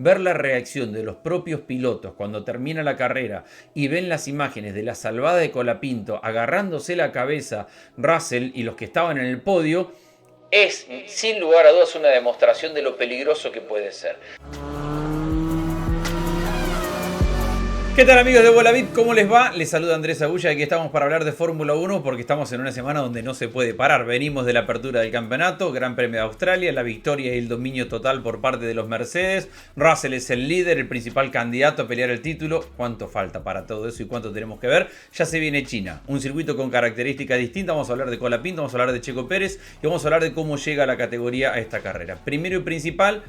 Ver la reacción de los propios pilotos cuando termina la carrera y ven las imágenes de la salvada de Colapinto agarrándose la cabeza Russell y los que estaban en el podio, es sin lugar a dudas una demostración de lo peligroso que puede ser. ¿Qué tal, amigos de Bolavit? ¿Cómo les va? Les saluda Andrés Agulla y aquí estamos para hablar de Fórmula 1 porque estamos en una semana donde no se puede parar. Venimos de la apertura del campeonato, Gran Premio de Australia, la victoria y el dominio total por parte de los Mercedes. Russell es el líder, el principal candidato a pelear el título. ¿Cuánto falta para todo eso y cuánto tenemos que ver? Ya se viene China, un circuito con características distintas. Vamos a hablar de Colapinto, vamos a hablar de Checo Pérez y vamos a hablar de cómo llega la categoría a esta carrera. Primero y principal,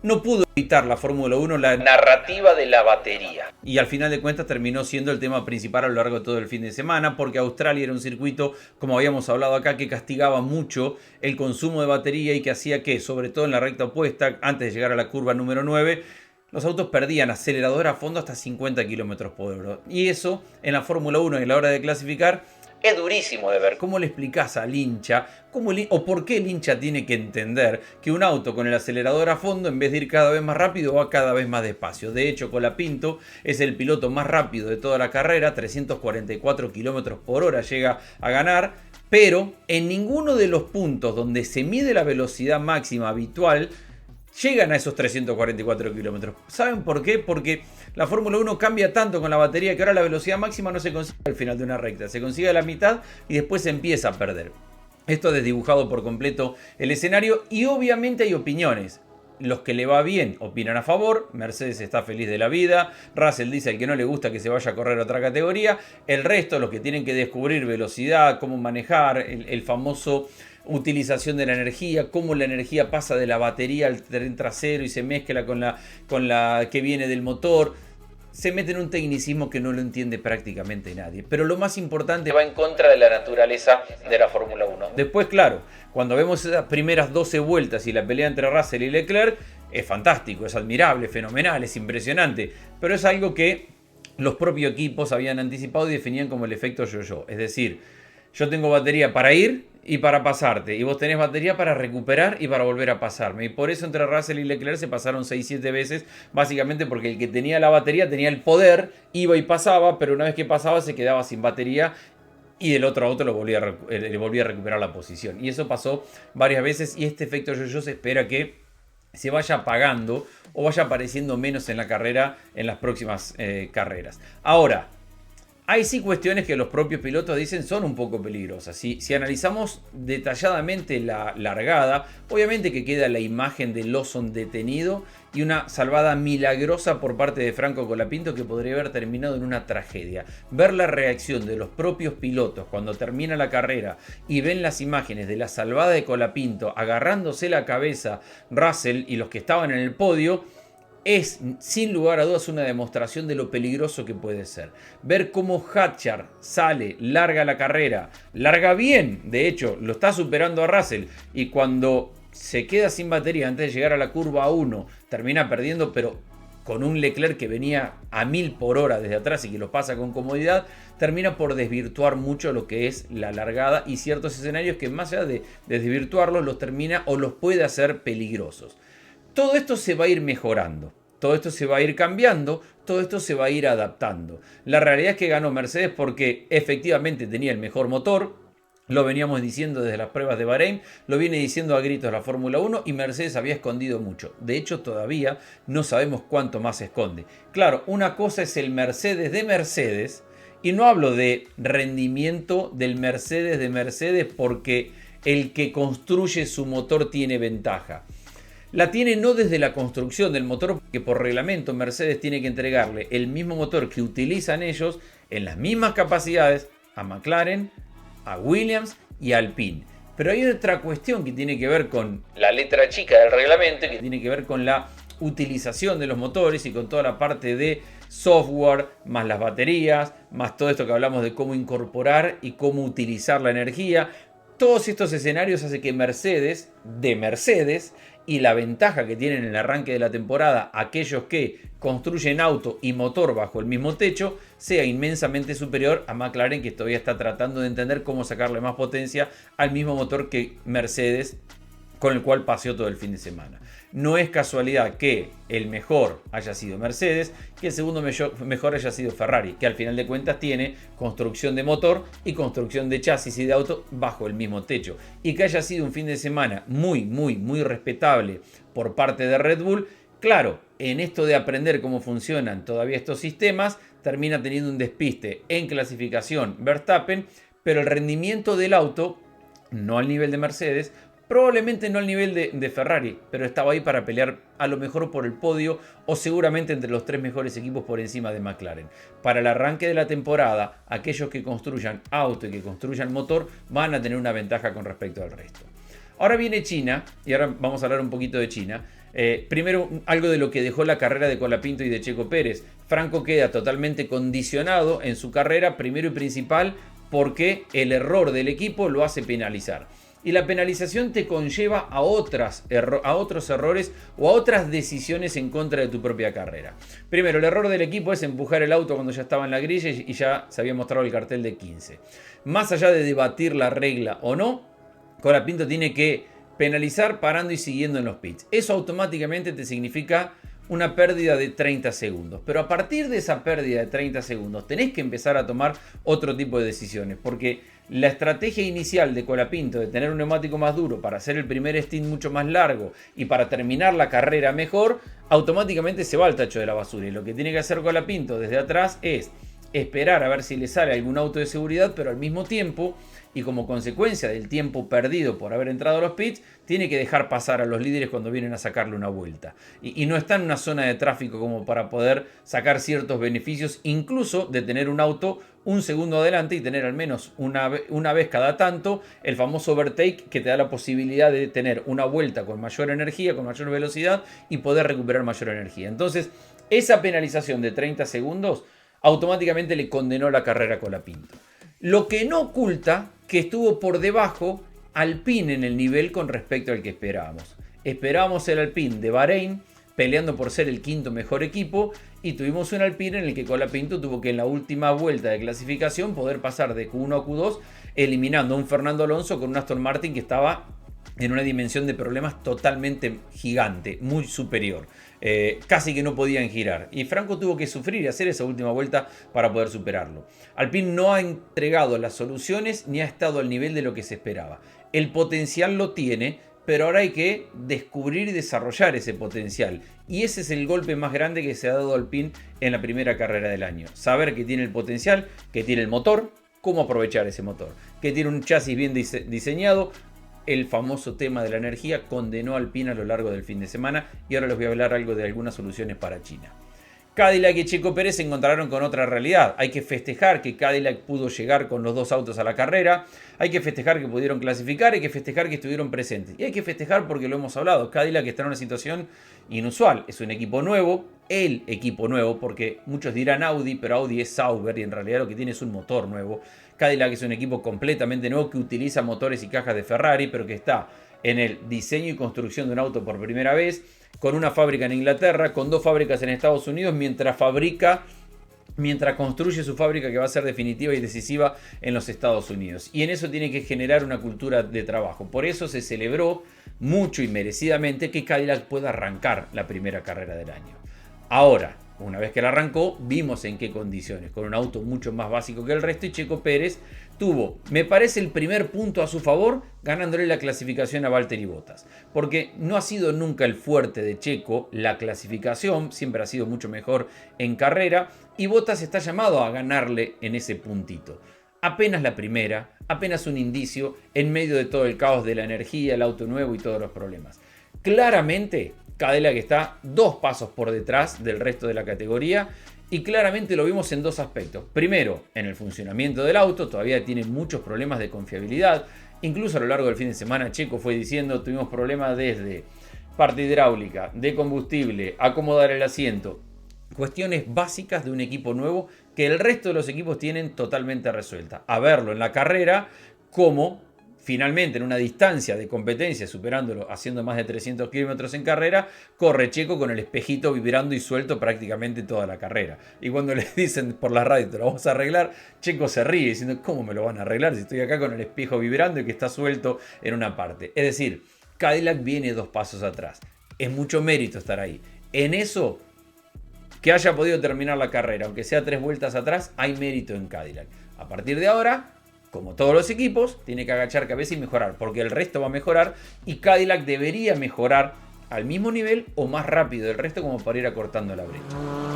no pudo evitar la Fórmula 1 la narrativa de la batería. Y al final de cuentas terminó siendo el tema principal a lo largo de todo el fin de semana, porque Australia era un circuito, como habíamos hablado acá, que castigaba mucho el consumo de batería y que hacía que, sobre todo en la recta opuesta, antes de llegar a la curva número 9, los autos perdían acelerador a fondo hasta 50 km por hora. Y eso, en la Fórmula 1 y a la hora de clasificar, es durísimo de ver. ¿Cómo le explicás al hincha o por qué el hincha tiene que entender que un auto con el acelerador a fondo, en vez de ir cada vez más rápido, va cada vez más despacio? De hecho, Colapinto es el piloto más rápido de toda la carrera, 344 km por hora llega a ganar, pero en ninguno de los puntos donde se mide la velocidad máxima habitual llegan a esos 344 kilómetros. ¿Saben por qué? Porque la Fórmula 1 cambia tanto con la batería que ahora la velocidad máxima no se consigue al final de una recta. Se consigue a la mitad y después se empieza a perder. Esto ha desdibujado por completo el escenario y obviamente hay opiniones. Los que le va bien opinan a favor, Mercedes está feliz de la vida, Russell dice al que no le gusta que se vaya a correr a otra categoría, el resto, los que tienen que descubrir velocidad, cómo manejar, el famoso utilización de la energía, cómo la energía pasa de la batería al tren trasero y se mezcla con la que viene del motor. Se mete en un tecnicismo que no lo entiende prácticamente nadie. Pero lo más importante, va en contra de la naturaleza de la Fórmula 1. Después, claro, cuando vemos esas primeras 12 vueltas y la pelea entre Russell y Leclerc, es fantástico, es admirable, fenomenal, es impresionante. Pero es algo que los propios equipos habían anticipado y definían como el efecto yo-yo. Es decir, yo tengo batería para ir y para pasarte, y vos tenés batería para recuperar y para volver a pasarme. Y por eso entre Russell y Leclerc se pasaron 6-7 veces, básicamente porque el que tenía la batería tenía el poder, iba y pasaba, pero una vez que pasaba se quedaba sin batería y el otro auto le volvía a recuperar la posición. Y eso pasó varias veces y este efecto yo-yo se espera que se vaya apagando o vaya apareciendo menos en la carrera en las próximas carreras. Ahora, hay sí cuestiones que los propios pilotos dicen son un poco peligrosas. Si analizamos detalladamente la largada, obviamente que queda la imagen de Lawson detenido y una salvada milagrosa por parte de Franco Colapinto que podría haber terminado en una tragedia. Ver la reacción de los propios pilotos cuando termina la carrera y ven las imágenes de la salvada de Colapinto agarrándose la cabeza Russell y los que estaban en el podio, es sin lugar a dudas una demostración de lo peligroso que puede ser. Ver cómo Hadjar sale, larga la carrera, larga bien, de hecho lo está superando a Russell y cuando se queda sin batería antes de llegar a la curva 1 termina perdiendo, pero con un Leclerc que venía a 1000 por hora desde atrás y que lo pasa con comodidad, termina por desvirtuar mucho lo que es la largada y ciertos escenarios que más allá de desvirtuarlos los termina o los puede hacer peligrosos. Todo esto se va a ir mejorando, todo esto se va a ir cambiando, todo esto se va a ir adaptando. La realidad es que ganó Mercedes porque efectivamente tenía el mejor motor, lo veníamos diciendo desde las pruebas de Bahrein, lo viene diciendo a gritos la Fórmula 1 y Mercedes había escondido mucho. De hecho, todavía no sabemos cuánto más esconde. Claro, una cosa es el Mercedes de Mercedes y no hablo de rendimiento del Mercedes de Mercedes porque el que construye su motor tiene ventaja. La tiene no desde la construcción del motor, porque por reglamento Mercedes tiene que entregarle el mismo motor que utilizan ellos en las mismas capacidades a McLaren, a Williams y a Alpine. Pero hay otra cuestión que tiene que ver con la letra chica del reglamento, que tiene que ver con la utilización de los motores y con toda la parte de software, más las baterías, más todo esto que hablamos de cómo incorporar y cómo utilizar la energía. Todos estos escenarios hacen que Mercedes, de Mercedes, y la ventaja que tienen en el arranque de la temporada aquellos que construyen auto y motor bajo el mismo techo, sea inmensamente superior a McLaren, que todavía está tratando de entender cómo sacarle más potencia al mismo motor que Mercedes con el cual paseó todo el fin de semana. No es casualidad que el mejor haya sido Mercedes, que el segundo mejor haya sido Ferrari, que al final de cuentas tiene construcción de motor y construcción de chasis y de auto bajo el mismo techo. Y que haya sido un fin de semana muy respetable por parte de Red Bull. Claro, en esto de aprender cómo funcionan todavía estos sistemas, termina teniendo un despiste en clasificación Verstappen, pero el rendimiento del auto, no al nivel de Mercedes, probablemente no al nivel de Ferrari, pero estaba ahí para pelear a lo mejor por el podio o seguramente entre los 3 mejores equipos por encima de McLaren. Para el arranque de la temporada, aquellos que construyan auto y que construyan motor van a tener una ventaja con respecto al resto. Ahora viene China, y ahora vamos a hablar un poquito de China. Primero, algo de lo que dejó la carrera de Colapinto y de Checo Pérez. Franco queda totalmente condicionado en su carrera, primero y principal, porque el error del equipo lo hace penalizar. Y la penalización te conlleva a otros errores o a otras decisiones en contra de tu propia carrera. Primero, el error del equipo es empujar el auto cuando ya estaba en la grilla y ya se había mostrado el cartel de 15. Más allá de debatir la regla o no, Colapinto tiene que penalizar parando y siguiendo en los pits. Eso automáticamente te significa una pérdida de 30 segundos. Pero a partir de esa pérdida de 30 segundos tenés que empezar a tomar otro tipo de decisiones. Porque la estrategia inicial de Colapinto de tener un neumático más duro para hacer el primer stint mucho más largo y para terminar la carrera mejor, automáticamente se va al tacho de la basura. Y lo que tiene que hacer Colapinto desde atrás es esperar a ver si le sale algún auto de seguridad, pero al mismo tiempo, y como consecuencia del tiempo perdido por haber entrado a los pits, tiene que dejar pasar a los líderes cuando vienen a sacarle una vuelta. Y no está en una zona de tráfico como para poder sacar ciertos beneficios, incluso de tener un auto un segundo adelante y tener al menos una vez cada tanto el famoso overtake que te da la posibilidad de tener una vuelta con mayor energía, con mayor velocidad y poder recuperar mayor energía. Entonces, esa penalización de 30 segundos automáticamente le condenó la carrera a Colapinto. Lo que no oculta que estuvo por debajo Alpine en el nivel con respecto al que esperábamos. Esperábamos el Alpine de Bahrein peleando por ser el quinto mejor equipo y tuvimos un Alpine en el que Colapinto tuvo que en la última vuelta de clasificación poder pasar de Q1 a Q2 eliminando a un Fernando Alonso con un Aston Martin que estaba en una dimensión de problemas totalmente gigante, muy superior. Casi que no podían girar. Y Franco tuvo que sufrir y hacer esa última vuelta para poder superarlo. Alpine no ha entregado las soluciones ni ha estado al nivel de lo que se esperaba. El potencial lo tiene, pero ahora hay que descubrir y desarrollar ese potencial. Y ese es el golpe más grande que se ha dado a Alpine en la primera carrera del año. Saber que tiene el potencial, que tiene el motor, cómo aprovechar ese motor. Que tiene un chasis bien diseñado. El famoso tema de la energía condenó a Alpine a lo largo del fin de semana y ahora les voy a hablar algo de algunas soluciones para China. Cadillac y Checo Pérez se encontraron con otra realidad. Hay que festejar que Cadillac pudo llegar con los dos autos a la carrera. Hay que festejar que pudieron clasificar. Hay que festejar que estuvieron presentes. Y hay que festejar porque lo hemos hablado. Cadillac está en una situación inusual. Es un equipo nuevo. El equipo nuevo, porque muchos dirán Audi, pero Audi es Sauber y en realidad lo que tiene es un motor nuevo. Cadillac es un equipo completamente nuevo que utiliza motores y cajas de Ferrari, pero que está en el diseño y construcción de un auto por primera vez, con una fábrica en Inglaterra, con 2 fábricas en Estados Unidos, mientras construye su fábrica que va a ser definitiva y decisiva en los Estados Unidos. Y en eso tiene que generar una cultura de trabajo. Por eso se celebró mucho y merecidamente que Cadillac pueda arrancar la primera carrera del año. Ahora, una vez que la arrancó, vimos en qué condiciones, con un auto mucho más básico que el resto, y Checo Pérez tuvo, me parece, el primer punto a su favor, ganándole la clasificación a Valtteri Bottas. Porque no ha sido nunca el fuerte de Checo la clasificación, siempre ha sido mucho mejor en carrera, y Bottas está llamado a ganarle en ese puntito. Apenas la primera, apenas un indicio, en medio de todo el caos de la energía, el auto nuevo y todos los problemas. Claramente, Cadillac está 2 pasos por detrás del resto de la categoría y claramente lo vimos en 2 aspectos. Primero, en el funcionamiento del auto, todavía tiene muchos problemas de confiabilidad. Incluso a lo largo del fin de semana Checo fue diciendo tuvimos problemas desde parte hidráulica, de combustible, acomodar el asiento. Cuestiones básicas de un equipo nuevo que el resto de los equipos tienen totalmente resuelta. A verlo en la carrera como finalmente en una distancia de competencia, superándolo, haciendo más de 300 kilómetros en carrera, corre Checo con el espejito vibrando y suelto prácticamente toda la carrera. Y cuando le dicen por la radio, te lo vamos a arreglar, Checo se ríe diciendo, ¿cómo me lo van a arreglar si estoy acá con el espejo vibrando y que está suelto en una parte? Es decir, Cadillac viene 2 pasos atrás. Es mucho mérito estar ahí. En eso, que haya podido terminar la carrera, aunque sea 3 vueltas atrás, hay mérito en Cadillac. A partir de ahora, como todos los equipos, tiene que agachar cabeza y mejorar, porque el resto va a mejorar y Cadillac debería mejorar al mismo nivel o más rápido del resto como para ir acortando la brecha.